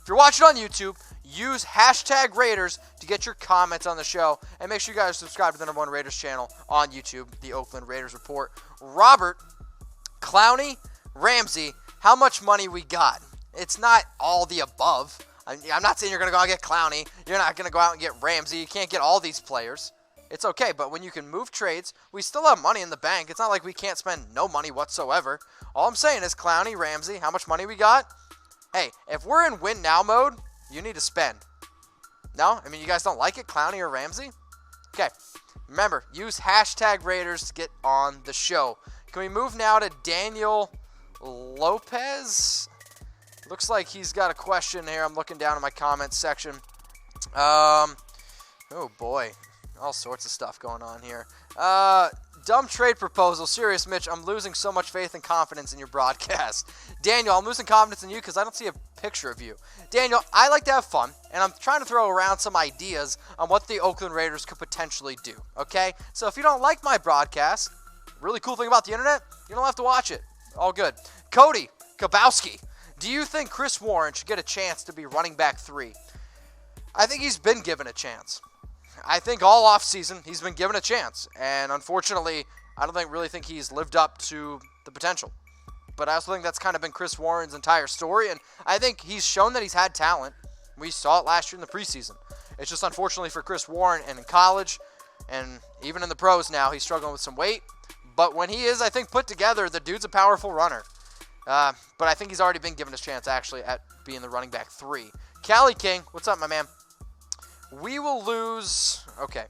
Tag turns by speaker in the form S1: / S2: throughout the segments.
S1: you're watching on YouTube, use hashtag Raiders to get your comments on the show. And make sure you guys subscribe to the #1 Raiders channel on YouTube, the Oakland Raiders Report. Robert, Clowney, Ramsey, how much money we got? It's not all the above. I'm not saying you're going to go out and get Clowney. You're not going to go out and get Ramsey. You can't get all these players. It's okay, but when you can move trades, we still have money in the bank. It's not like we can't spend no money whatsoever. All I'm saying is Clowney, Ramsey, how much money we got? Hey, if we're in win now mode, you need to spend. No? I mean, you guys don't like it, Clowney or Ramsey? Okay. Remember, use hashtag Raiders to get on the show. Can we move now to Daniel Lopez? Looks like he's got a question here. I'm looking down in my comments section. Oh, boy. All sorts of stuff going on here. Dumb trade proposal. Serious, Mitch. I'm losing so much faith and confidence in your broadcast. Daniel, I'm losing confidence in you because I don't see a picture of you. Daniel, I like to have fun, and I'm trying to throw around some ideas on what the Oakland Raiders could potentially do, okay? So if you don't like my broadcast, really cool thing about the internet, you don't have to watch it. All good. Cody Kabowski, do you think Chris Warren should get a chance to be running back 3? I think he's been given a chance. I think all offseason he's been given a chance. And unfortunately, I don't really think he's lived up to the potential. But I also think that's kind of been Chris Warren's entire story. And I think he's shown that he's had talent. We saw it last year in the preseason. It's just unfortunately for Chris Warren and in college and even in the pros now, he's struggling with some weight. But when he is, I think, put together, the dude's a powerful runner. But I think he's already been given his chance, actually, at being the running back 3. Cali King, what's up, my man? We will lose... Okay.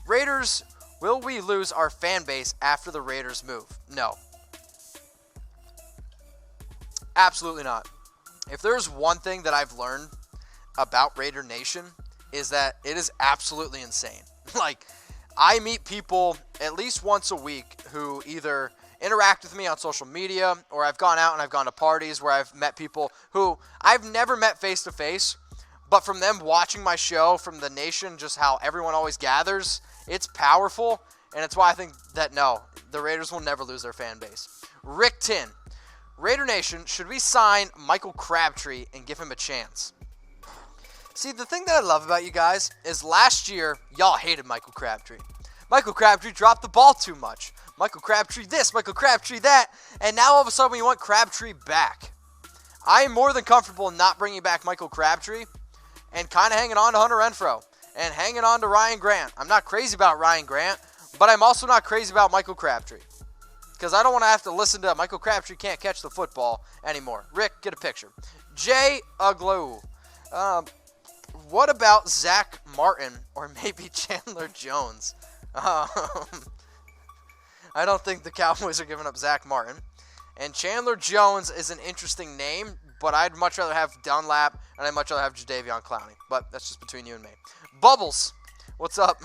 S1: Raiders, will we lose our fan base after the Raiders move? No. Absolutely not. If there's one thing that I've learned about Raider Nation, is that it is absolutely insane. Like, I meet people at least once a week who either interact with me on social media, or I've gone out and I've gone to parties where I've met people who I've never met face-to-face, but from them watching my show, from the nation, just how everyone always gathers, it's powerful, and it's why I think that, no, the Raiders will never lose their fan base. Rick Tin, Raider Nation, should we sign Michael Crabtree and give him a chance? See, the thing that I love about you guys is last year, y'all hated Michael Crabtree. Michael Crabtree dropped the ball too much. Michael Crabtree this, Michael Crabtree that, and now all of a sudden we want Crabtree back. I am more than comfortable not bringing back Michael Crabtree and kind of hanging on to Hunter Renfrow and hanging on to Ryan Grant. I'm not crazy about Ryan Grant, but I'm also not crazy about Michael Crabtree because I don't want to have to listen to Michael Crabtree can't catch the football anymore. Rick, get a picture. Jay Uglow. What about Zach Martin or maybe Chandler Jones? I don't think the Cowboys are giving up Zach Martin. And Chandler Jones is an interesting name, but I'd much rather have Dunlap, and I'd much rather have Jadeveon Clowney. But that's just between you and me. Bubbles, what's up?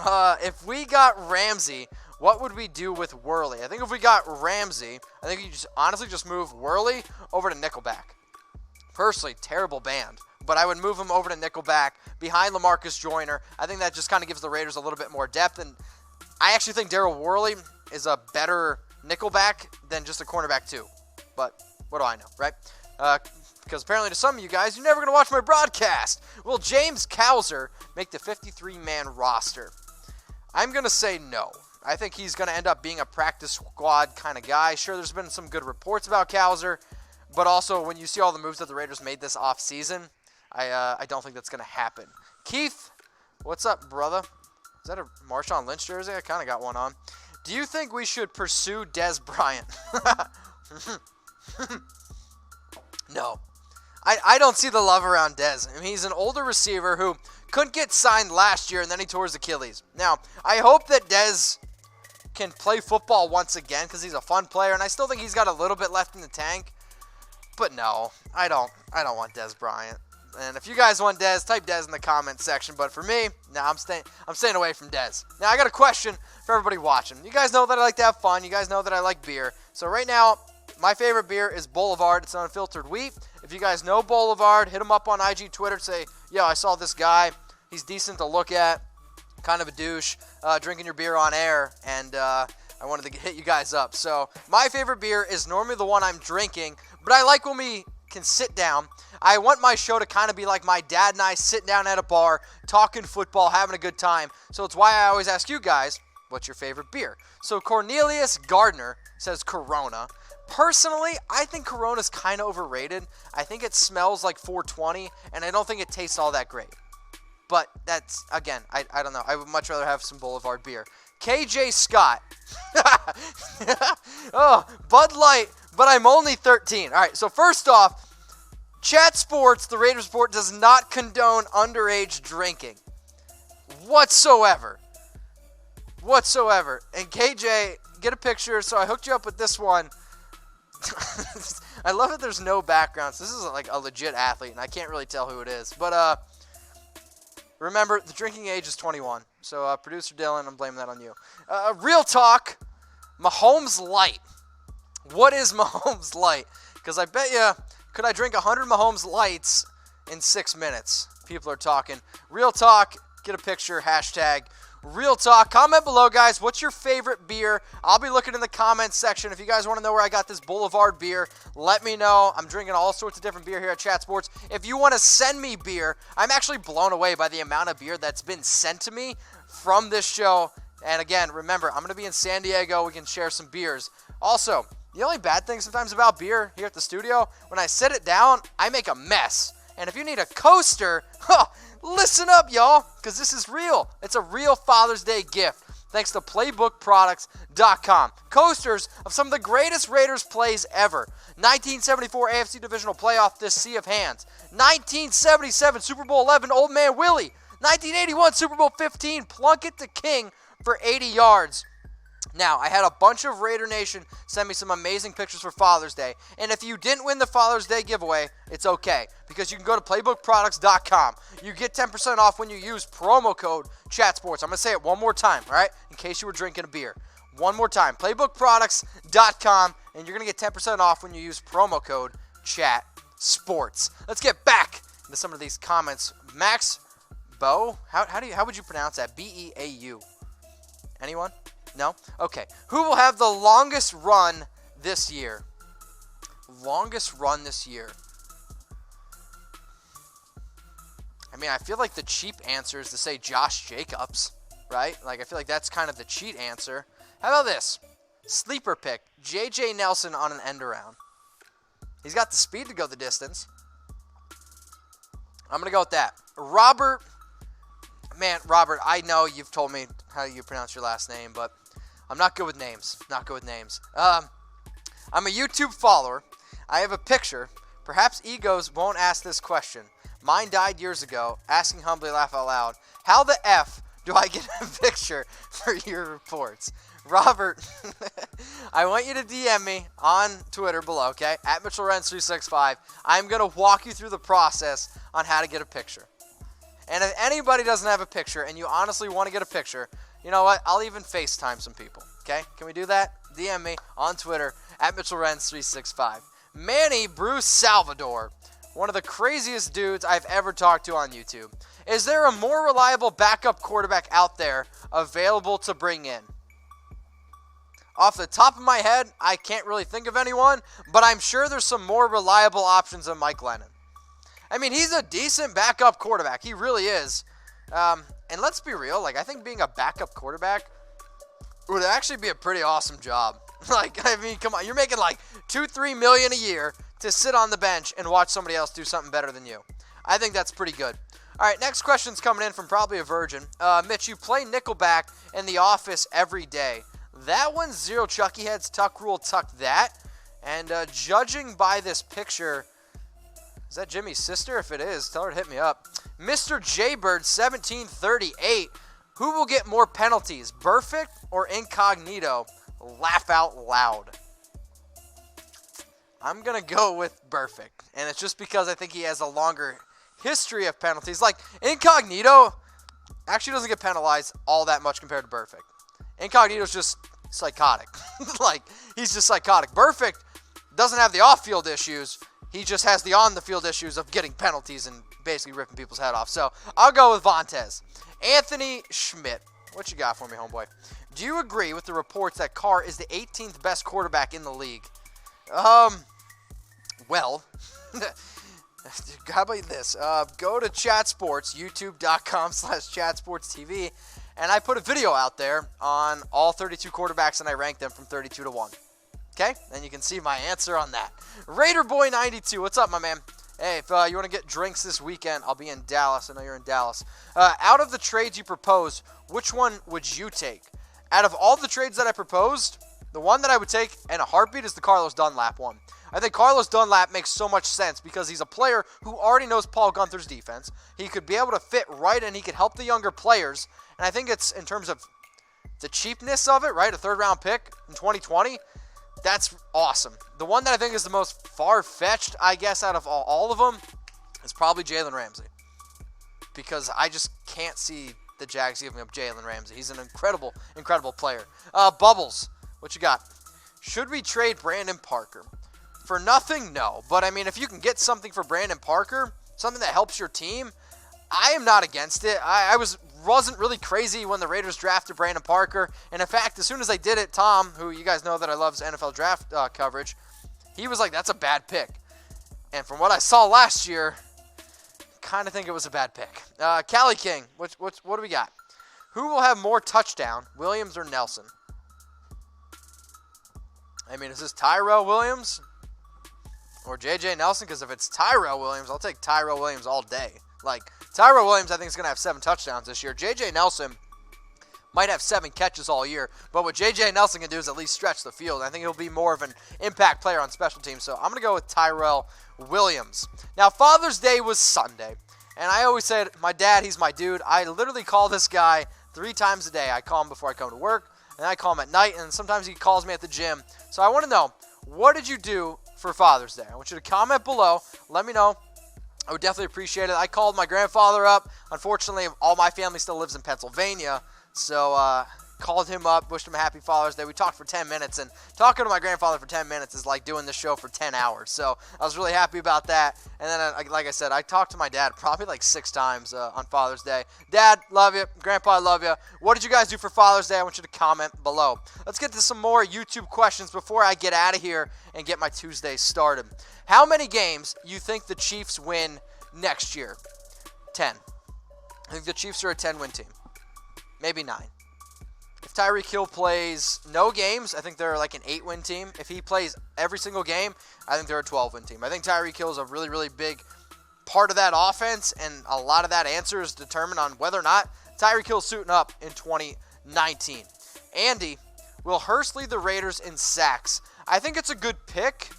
S1: If we got Ramsey, what would we do with Worley? I think if we got Ramsey, I think you just honestly just move Worley over to Nickelback. Personally, terrible band, but I would move him over to Nickelback behind LaMarcus Joyner. I think that just kind of gives the Raiders a little bit more depth, and I actually think Daryl Worley is a better Nickelback than just a cornerback too. But what do I know, right? Because apparently to some of you guys, you're never going to watch my broadcast. Will James Cowser make the 53-man roster? I'm going to say no. I think he's going to end up being a practice squad kind of guy. Sure, there's been some good reports about Cowser, but also when you see all the moves that the Raiders made this offseason, I don't think that's going to happen. Keith, what's up, brother? Is that a Marshawn Lynch jersey? I kind of got one on. Do you think we should pursue Dez Bryant? No. I don't see the love around Dez. I mean, he's an older receiver who couldn't get signed last year, and then he tore his Achilles. Now, I hope that Dez can play football once again because he's a fun player, and I still think he's got a little bit left in the tank. But no, I don't want Dez Bryant. And if you guys want Dez, type Dez in the comments section. But for me, no, I'm staying away from Dez. Now, I got a question for everybody watching. You guys know that I like to have fun. You guys know that I like beer. So right now, my favorite beer is Boulevard. It's unfiltered wheat. If you guys know Boulevard, hit them up on IG, Twitter. Say, yo, I saw this guy. He's decent to look at. Kind of a douche. Drinking your beer on air. And I wanted to hit you guys up. So my favorite beer is normally the one I'm drinking. But I like when we can sit down. I want my show to kind of be like my dad and I sitting down at a bar, talking football, having a good time. So it's why I always ask you guys, what's your favorite beer? So Cornelius Gardner says Corona. Personally, I think Corona's kind of overrated. I think it smells like 420, and I don't think it tastes all that great. But that's, again, I don't know. I would much rather have some Boulevard beer. KJ Scott. Oh, Bud Light, but I'm only 13. All right, so first off, Chat Sports, the Raiders Report, does not condone underage drinking whatsoever. And KJ, get a picture. So I hooked you up with this one. I love that there's no background. So this is like a legit athlete, and I can't really tell who it is. But remember, the drinking age is 21. So producer Dylan, I'm blaming that on you. Real talk, Mahomes Light. What is Mahomes Light? Because I bet you, could I drink 100 Mahomes Lights in 6 minutes? People are talking. Real talk, get a picture, hashtag Real Talk. Comment below, guys. What's your favorite beer? I'll be looking in the comments section. If you guys want to know where I got this Boulevard beer, let me know. I'm drinking all sorts of different beer here at Chat Sports. If you want to send me beer, I'm actually blown away by the amount of beer that's been sent to me from this show. And again, remember, I'm going to be in San Diego. We can share some beers. Also, the only bad thing sometimes about beer here at the studio, when I sit it down, I make a mess. And if you need a coaster, listen up, y'all, because this is real. It's a real Father's Day gift, thanks to PlaybookProducts.com. Coasters of some of the greatest Raiders plays ever. 1974 AFC Divisional Playoff, This Sea of Hands. 1977 Super Bowl 11, Old Man Willie. 1981 Super Bowl 15, Plunkett to King for 80 yards. Now, I had a bunch of Raider Nation send me some amazing pictures for Father's Day. And if you didn't win the Father's Day giveaway, it's okay. Because you can go to PlaybookProducts.com. You get 10% off when you use promo code ChatSports. I'm going to say it one more time, all right? In case you were drinking a beer. One more time. PlaybookProducts.com. And you're going to get 10% off when you use promo code ChatSports. Let's get back into some of these comments. Max Bow? How would you pronounce that? B-E-A-U. Anyone? No? Okay. Who will have the longest run this year? Longest run this year. I mean, I feel like the cheap answer is to say Josh Jacobs, right? Like, I feel like that's kind of the cheat answer. How about this? Sleeper pick. J.J. Nelson on an end around. He's got the speed to go the distance. I'm going to go with that. Robert, I know you've told me how you pronounce your last name, but I'm not good with names. I'm a YouTube follower. I have a picture. Perhaps egos won't ask this question. Mine died years ago. Asking humbly, laugh out loud. How the F do I get a picture for your reports? Robert, I want you to DM me on Twitter below, okay? At MitchellRens365. I'm going to walk you through the process on how to get a picture. And if anybody doesn't have a picture and you honestly want to get a picture, you know what? I'll even FaceTime some people, okay? Can we do that? DM me on Twitter at MitchellRens365. Manny Bruce Salvador, one of the craziest dudes I've ever talked to on YouTube. Is there a more reliable backup quarterback out there available to bring in? Off the top of my head, I can't really think of anyone, but I'm sure there's some more reliable options than Mike Lennon. I mean, he's a decent backup quarterback. He really is. And let's be real. Like, I think being a backup quarterback would actually be a pretty awesome job. Like, I mean, come on. You're making like $2-3 million a year to sit on the bench and watch somebody else do something better than you. I think that's pretty good. All right, next question's coming in from probably a virgin. Mitch, you play Nickelback in the office every day. That one's zero Chucky heads. Tuck rule, tuck that. And judging by this picture, is that Jimmy's sister? If it is, tell her to hit me up. Mr. Jaybird 1738. Who will get more penalties, Burfict or Incognito? Laugh out loud. I'm going to go with Burfict. And it's just because I think he has a longer history of penalties. Like, Incognito actually doesn't get penalized all that much compared to Burfict. Incognito's just psychotic. Like, he's just psychotic. Burfict doesn't have the off-field issues. He just has the on-the-field issues of getting penalties and basically ripping people's head off. So, I'll go with Vontez. Anthony Schmidt. What you got for me, homeboy? Do you agree with the reports that Carr is the 18th best quarterback in the league? Well, How about this? Go to Chat Sports, youtube.com/chatsportstv, and I put a video out there on all 32 quarterbacks, and I ranked them from 32 to 1. Okay? And you can see my answer on that. Raider Boy 92, what's up, my man? Hey, if you want to get drinks this weekend, I'll be in Dallas. I know you're in Dallas. Out of the trades you proposed, which one would you take? Out of all the trades that I proposed, the one that I would take in a heartbeat is the Carlos Dunlap one. I think Carlos Dunlap makes so much sense because he's a player who already knows Paul Gunther's defense. He could be able to fit right in. He could help the younger players. And I think it's in terms of the cheapness of it, right? A third-round pick in 2020. That's awesome. The one that I think is the most far-fetched, I guess, out of all of them is probably Jalen Ramsey. Because I just can't see the Jags giving up Jalen Ramsey. He's an incredible, incredible player. Bubbles, what you got? Should we trade Brandon Parker? For nothing, no. But, I mean, if you can get something for Brandon Parker, something that helps your team, I am not against it. I wasn't really crazy when the Raiders drafted Brandon Parker. And, in fact, as soon as I did it, Tom, who you guys know that I love NFL draft coverage, he was like, that's a bad pick. And from what I saw last year, kind of think it was a bad pick. Cali King, what do we got? Who will have more touchdown, Williams or Nelson? I mean, is this Tyrell Williams or J.J. Nelson? Because if it's Tyrell Williams, I'll take Tyrell Williams all day. Like, Tyrell Williams, I think, is going to have 7 touchdowns this year. J.J. Nelson might have 7 catches all year. But what J.J. Nelson can do is at least stretch the field. I think he'll be more of an impact player on special teams. So I'm going to go with Tyrell Williams. Now, Father's Day was Sunday. And I always said, my dad, he's my dude. I literally call this guy 3 times a day. I call him before I come to work, and I call him at night, and sometimes he calls me at the gym. So I want to know, what did you do for Father's Day? I want you to comment below. Let me know. I would definitely appreciate it. I called my grandfather up. Unfortunately, all my family still lives in Pennsylvania, so called him up, wished him a happy Father's Day. We talked for 10 minutes, and talking to my grandfather for 10 minutes is like doing this show for 10 hours. So I was really happy about that. And then, like I said, I talked to my dad probably like 6 times on Father's Day. Dad, love you. Grandpa, I love you. What did you guys do for Father's Day? I want you to comment below. Let's get to some more YouTube questions before I get out of here and get my Tuesday started. How many games you think the Chiefs win next year? 10. I think the Chiefs are a 10-win team. Maybe 9. If Tyreek Hill plays no games, I think they're like an 8-win team. If he plays every single game, I think they're a 12-win team. I think Tyreek Hill is a really, really big part of that offense, and a lot of that answer is determined on whether or not Tyreek Hill's suiting up in 2019. Andy, will Hurst lead the Raiders in sacks? I think it's a good pick.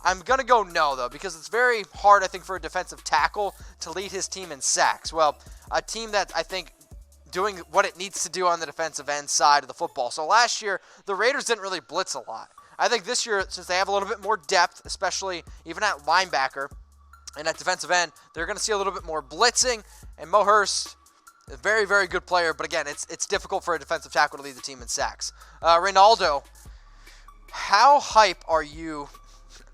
S1: I'm going to go no, though, because it's very hard, I think, for a defensive tackle to lead his team in sacks. Well, a team that I think doing what it needs to do on the defensive end side of the football. So last year, the Raiders didn't really blitz a lot. I think this year, since they have a little bit more depth, especially even at linebacker and at defensive end, they're going to see a little bit more blitzing. And Mo Hurst, a very, very good player. But again, it's difficult for a defensive tackle to lead the team in sacks. Ronaldo, how hype are you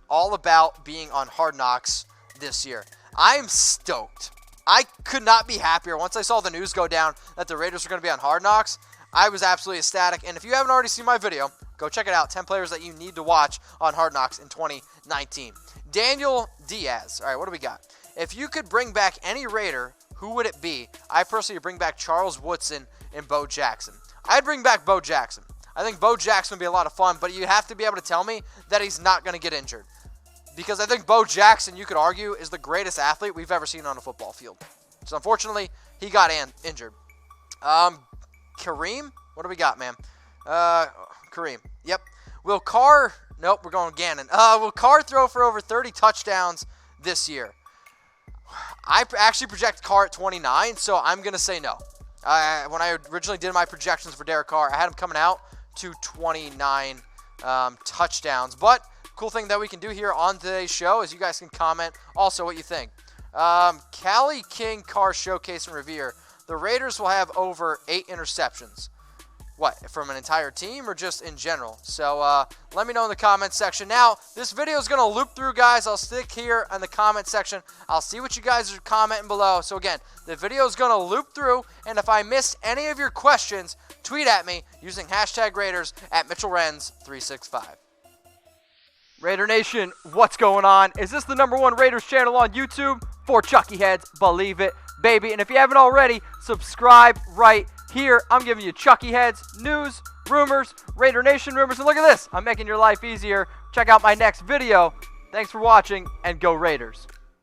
S1: all about being on Hard Knocks this year? I'm stoked. I could not be happier. Once I saw the news go down that the Raiders were going to be on Hard Knocks, I was absolutely ecstatic. And if you haven't already seen my video, go check it out. 10 players that you need to watch on Hard Knocks in 2019. Daniel Diaz. All right, what do we got? If you could bring back any Raider, who would it be? I personally would bring back Charles Woodson and Bo Jackson. I'd bring back Bo Jackson. I think Bo Jackson would be a lot of fun, but you have to be able to tell me that he's not going to get injured. Because I think Bo Jackson, you could argue, is the greatest athlete we've ever seen on a football field. So, unfortunately, he got injured. Kareem? What do we got, man? Kareem. Yep. Will Carr... Nope, we're going Gannon. Will Carr throw for over 30 touchdowns this year? I actually project Carr at 29, so I'm going to say no. When I originally did my projections for Derek Carr, I had him coming out to 29 touchdowns. But cool thing that we can do here on today's show is you guys can comment also what you think. Cali King Carr Showcase and Revere. The Raiders will have over 8 interceptions. What, from an entire team or just in general? So let me know in the comment section. Now, this video is going to loop through, guys. I'll stick here in the comment section. I'll see what you guys are commenting below. So again, the video is going to loop through, and if I missed any of your questions, tweet at me using hashtag Raiders at MitchellRens365. Raider Nation, what's going on? Is this the #1 Raiders channel on YouTube? For Chucky Heads, believe it, baby. And if you haven't already, subscribe right here. I'm giving you Chucky Heads, news, rumors, Raider Nation rumors. And look at this, I'm making your life easier. Check out my next video. Thanks for watching, and go Raiders.